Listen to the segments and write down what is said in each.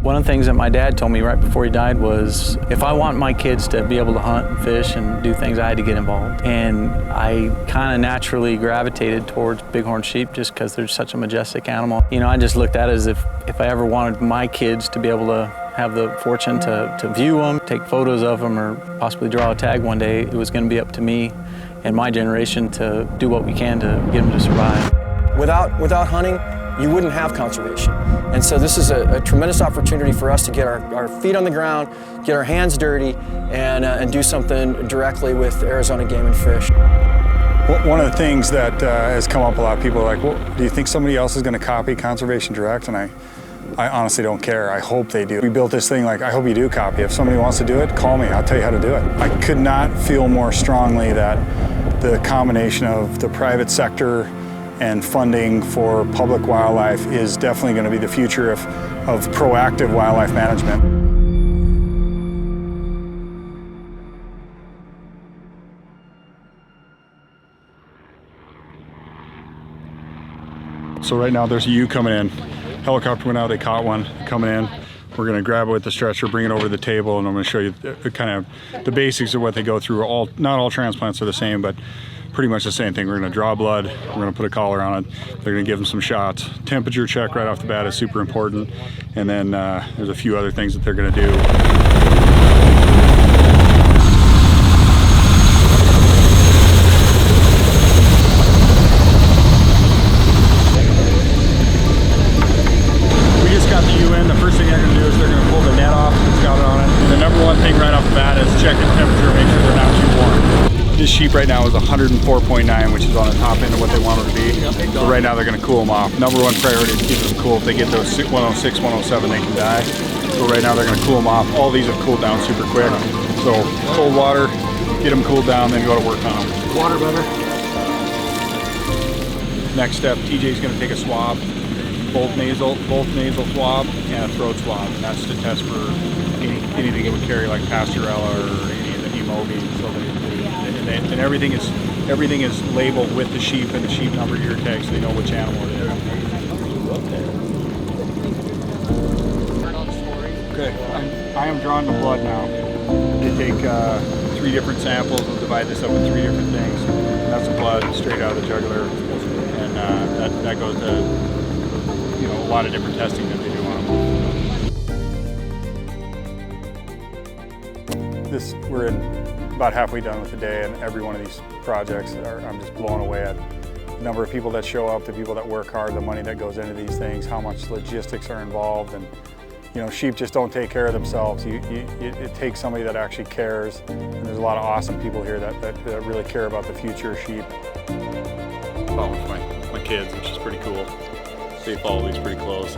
One of the things that my dad told me right before he died was, if I want my kids to be able to hunt and fish and do things, I had to get involved. And I kind of naturally gravitated towards bighorn sheep just because they're such a majestic animal. You know, I just looked at it as if I ever wanted my kids to be able to have the fortune to view them, take photos of them, or possibly draw a tag one day, it was going to be up to me and my generation to do what we can to get them to survive. Without hunting, you wouldn't have conservation. And so this is a tremendous opportunity for us to get our feet on the ground, get our hands dirty, and do something directly with Arizona Game and Fish. One of the things that has come up a lot, people are like, well, do you think somebody else is going to copy Conservation Direct? And I honestly don't care. I hope they do. We built this thing like, I hope you do copy. If somebody wants to do it, call me. I'll tell you how to do it. I could not feel more strongly that the combination of the private sector and funding for public wildlife is definitely going to be the future of proactive wildlife management. So right now there's a ewe coming in. Helicopter went out, they caught one coming in. We're going to grab it with the stretcher, bring it over to the table, and I'm going to show you kind of the basics of what they go through. Not all transplants are the same, but pretty much the same thing. We're going to draw blood, we're going to put a collar on it, they're going to give them some shots. Temperature check right off the bat is super important, and then there's a few other things that they're going to do. We just got the ewe in. The first thing they're going to do is they're going to pull the net off that's got it on it. And the number one thing right off the bat is check the temperature, make sure they're not too warm. This sheep right now is 104.9, which is on the top end of what they want it to be. So right now they're going to cool them off. Number one priority is to keep them cool. If they get those 106, 107, they can die. So right now they're going to cool them off. All these have cooled down super quick. So cold water, get them cooled down, then go to work on them. Water butter. Next step, TJ's going to take a swab, both nasal swab and a throat swab. And that's to test for anything it would carry like Pasturella or any of the hemoglobin. So and everything is labeled with the sheep and the sheep number ear tag, so they know which animal it is. Okay, I am drawing the blood now. They take 3 different samples. We'll divide this up in 3 different things. That's the blood straight out of the jugular, and that goes to a lot of different testing that they do on them. We're in about halfway done with the day, and every one of these projects I'm just blown away at the number of people that show up, the people that work hard, the money that goes into these things, how much logistics are involved. And sheep just don't take care of themselves. It takes somebody that actually cares, and there's a lot of awesome people here that really care about the future of sheep. Following with my kids, which is pretty cool. They follow these pretty close.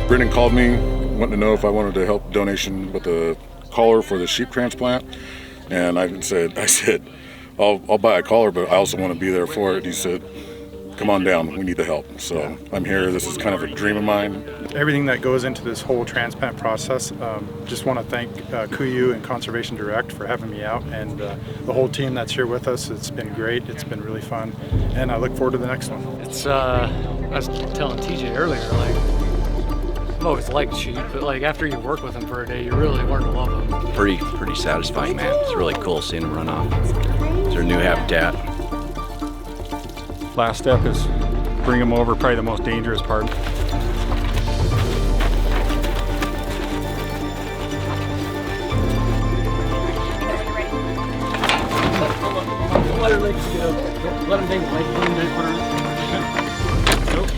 Brendan called me wanting to know if I wanted to help donation with the collar for the sheep transplant, and I said I'll buy a collar, but I also want to be there for it. And he said, come on down, we need the help. So I'm here. This is kind of a dream of mine. Everything that goes into this whole transplant process, just want to thank KUIU and Conservation Direct for having me out, and the whole team that's here with us. It's been great, it's been really fun, and I look forward to the next one. It's I was telling TJ earlier, I've always liked sheep, but after you work with them for a day, you really learn to love them. Pretty satisfying, man. It's really cool seeing them run off. It's their new habitat. Last step is bring them over, probably the most dangerous part. Let her legs go. Let them take the Nope.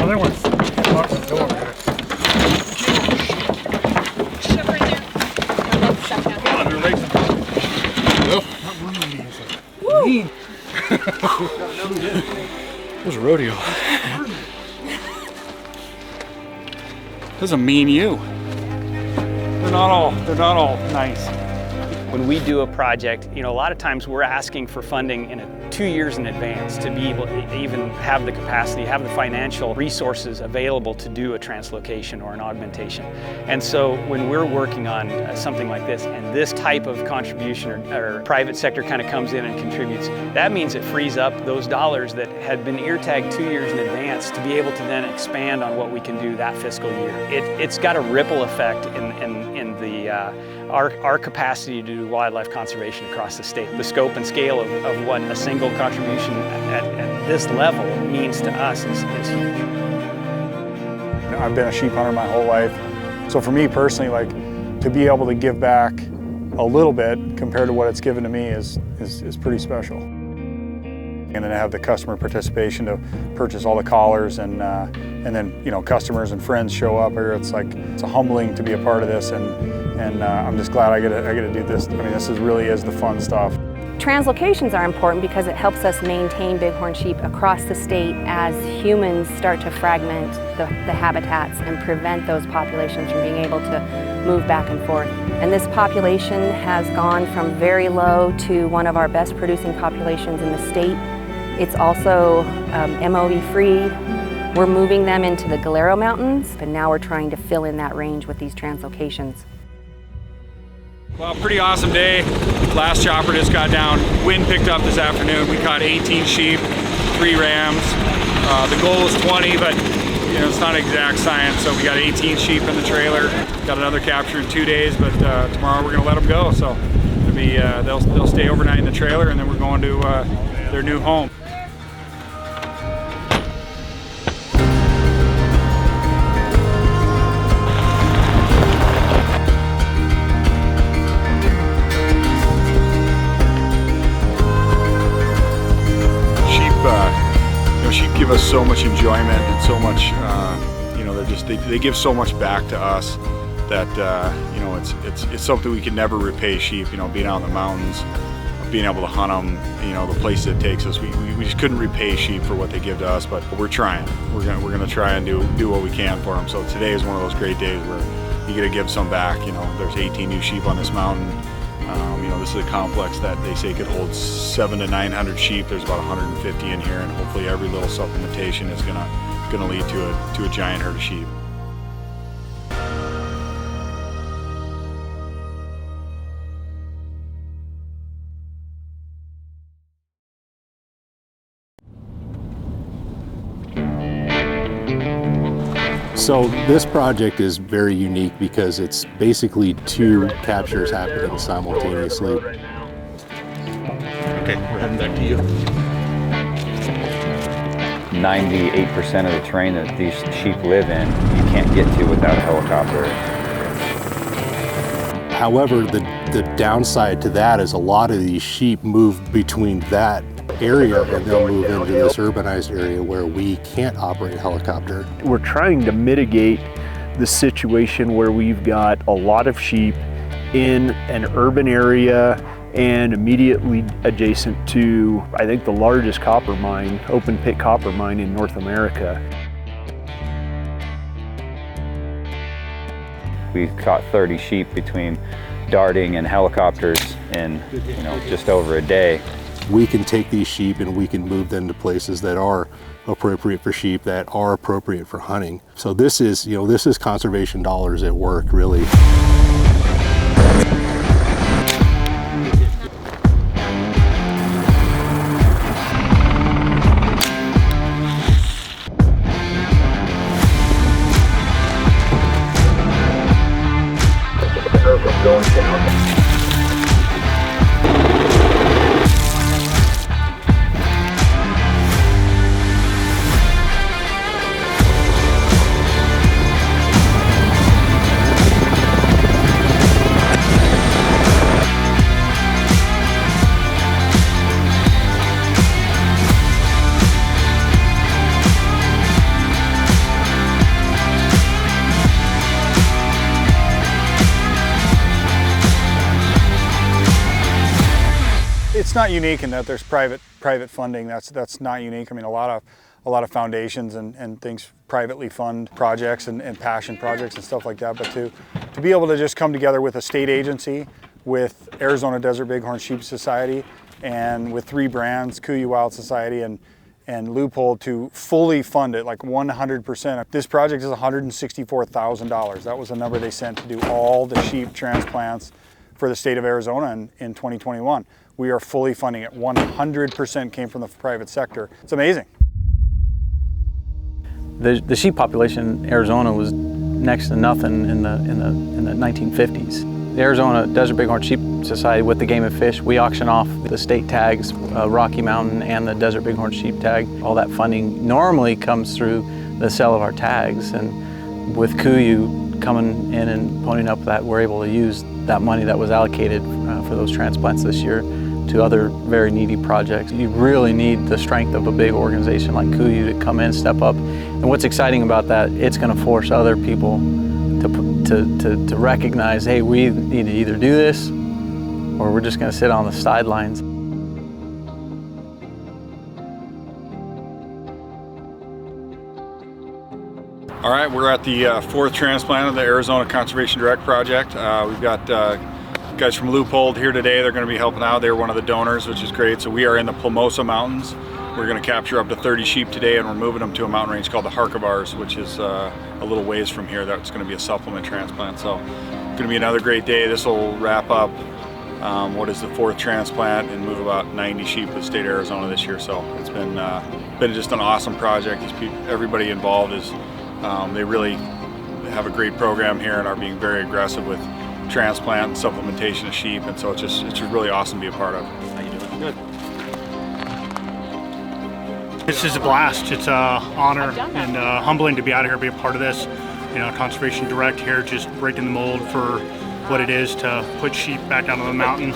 Oh, there was lots of door there. Shove her in there. Shove down. Come on, your legs. Well, Woo! It was a rodeo. This is a mean ewe. They're not all nice. When we do a project, a lot of times we're asking for funding in a 2 years in advance to be able to even have the capacity, have the financial resources available to do a translocation or an augmentation. And so when we're working on something like this, and this type of contribution or private sector kind of comes in and contributes, that means it frees up those dollars that had been ear tagged 2 years in advance to be able to then expand on what we can do that fiscal year. It's got a ripple effect in our capacity to do wildlife conservation across the state. The scope and scale of what a single contribution at this level means to us is huge. I've been a sheep hunter my whole life, so for me personally, like, to be able to give back a little bit compared to what it's given to me is pretty special. And then to have the customer participation to purchase all the collars, and then, you know, customers and friends show up here. It's humbling to be a part of this, and I'm just glad I get to do this. I mean, this really is the fun stuff. Translocations are important because it helps us maintain bighorn sheep across the state as humans start to fragment the habitats and prevent those populations from being able to move back and forth. And this population has gone from very low to one of our best producing populations in the state. It's also MOV free. We're moving them into the Galero Mountains, and now we're trying to fill in that range with these translocations. Well, pretty awesome day. Last chopper just got down. Wind picked up this afternoon. We caught 18 sheep, 3 rams. The goal is 20, but you know, it's not exact science. So we got 18 sheep in the trailer. Got another capture in 2 days, but tomorrow we're gonna let them go. So it'll be, they'll stay overnight in the trailer, and then we're going to their new home. Sheep give us so much enjoyment and so much, you know, they give so much back to us that you know, it's something we can never repay sheep. You know, being out in the mountains, being able to hunt them, you know, the places it takes us, we just couldn't repay sheep for what they give to us. But we're trying. We're gonna try and do what we can for them. So today is one of those great days where you get to give some back. You know, there's 18 new sheep on this mountain. You know, this is a complex that they say could hold 700 to 900 sheep. There's about 150 in here, and hopefully every little supplementation is gonna lead to a giant herd of sheep. So this project is very unique because it's basically 2 captures happening simultaneously. Okay, we're heading back to you. 98% of the terrain that these sheep live in, you can't get to without a helicopter. However, the downside to that is a lot of these sheep move between that area and they'll move into this urbanized area where we can't operate a helicopter. We're trying to mitigate the situation where we've got a lot of sheep in an urban area and immediately adjacent to, I think, the largest copper mine, open pit copper mine in North America. We caught 30 sheep between darting and helicopters in, you know, just over a day. We can take these sheep and we can move them to places that are appropriate for sheep, that are appropriate for hunting. So this is, you know, this is conservation dollars at work, really. Going down. It's not unique in that there's private funding. That's not unique. I mean, a lot of foundations and things privately fund projects and passion projects and stuff like that. But to be able to just come together with a state agency, with Arizona Desert Bighorn Sheep Society, and with 3 brands, KUIU Wild Society and Leupold, to fully fund it, like 100%. This project is $164,000. That was the number they sent to do all the sheep transplants for the state of Arizona in 2021. We are fully funding it. 100% came from the private sector. It's amazing. The sheep population in Arizona was next to nothing in the 1950s. The Arizona Desert Bighorn Sheep Society, with the Game and Fish, we auction off the state tags, Rocky Mountain and the Desert Bighorn Sheep tag. All that funding normally comes through the sale of our tags, and with KUIU coming in and ponying up that, we're able to use that money that was allocated for those transplants this year to other very needy projects. You really need the strength of a big organization like KUIU to come in, step up. And what's exciting about that, it's going to force other people to recognize, hey, we need to either do this or we're just going to sit on the sidelines. All right, we're at the 4th transplant of the Arizona Conservation Direct project. We've got guys from Leupold here today. They're going to be helping out. They're one of the donors, which is great. So we are in the Plumosa Mountains. We're going to capture up to 30 sheep today, and we're moving them to a mountain range called the Harkavars, which is a little ways from here. That's going to be a supplement transplant. So it's going to be another great day. This will wrap up what is the 4th transplant and move about 90 sheep to the state of Arizona this year. So it's been just an awesome project. Everybody involved is they really have a great program here and are being very aggressive with transplant and supplementation of sheep, and so it's just really awesome to be a part of. How you doing? Good. This is a blast. It's an honor and humbling to be out here, be a part of this. You know, Conservation Direct here, just breaking the mold for what it is to put sheep back down on the mountain.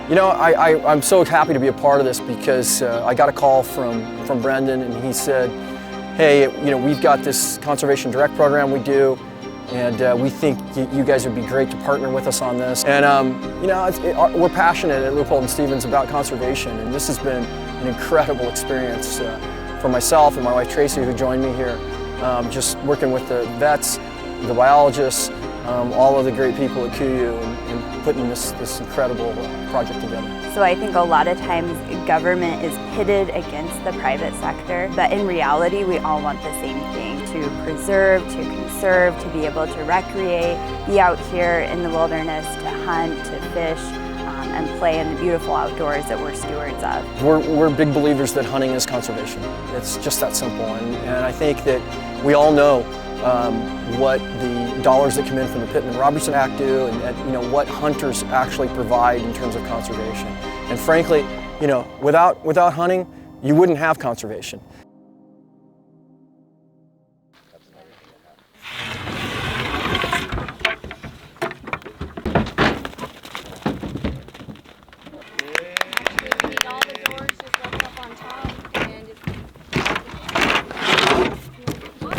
You know, I'm so happy to be a part of this because I got a call from Brendan, and he said, hey, you know, we've got this Conservation Direct program we do, and we think you guys would be great to partner with us on this. And you know, we're passionate at Leupold and Stevens about conservation, and this has been an incredible experience for myself and my wife Tracy, who joined me here. Just working with the vets, the biologists, all of the great people at KUIU, and putting this incredible project together. So I think a lot of times government is pitted against the private sector, but in reality we all want the same thing: to preserve, to conserve, to be able to recreate, be out here in the wilderness, to hunt, to fish, and play in the beautiful outdoors that we're stewards of. We're big believers that hunting is conservation. It's just that simple, and I think that we all know what the dollars that come in from the Pittman-Robertson Act do, and you know, what hunters actually provide in terms of conservation. And frankly, you know, without hunting, you wouldn't have conservation.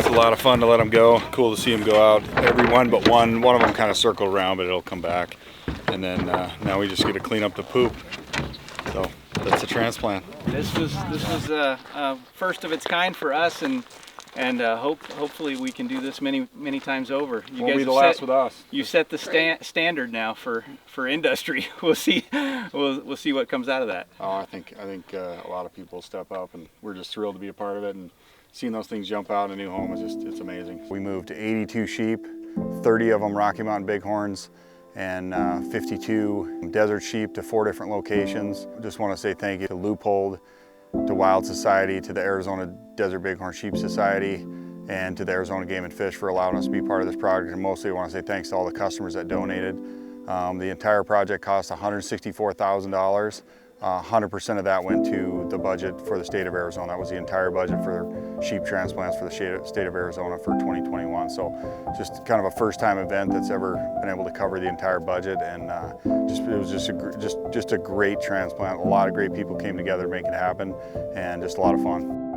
A lot of fun to let them go. Cool to see them go out. Everyone but one of them kind of circled around, but it'll come back. And then now we just get to clean up the poop. So that's a transplant. This was first of its kind for us, and hopefully we can do this many times over. You Won't be the last with us. You set the standard now for industry. We'll see what comes out of that. Oh, I think a lot of people step up, and we're just thrilled to be a part of it. And seeing those things jump out in a new home is it's amazing. We moved 82 sheep, 30 of them Rocky Mountain Bighorns, and 52 desert sheep to 4 different locations. Just want to say thank you to Leupold, to Wild Society, to the Arizona Desert Bighorn Sheep Society, and to the Arizona Game and Fish for allowing us to be part of this project. And mostly I want to say thanks to all the customers that donated. The entire project cost $164,000. 100% of that went to the budget for the state of Arizona. That was the entire budget for sheep transplants for the state of Arizona for 2021. So just kind of a first-time event that's ever been able to cover the entire budget, and it was just a great transplant. A lot of great people came together to make it happen, and just a lot of fun.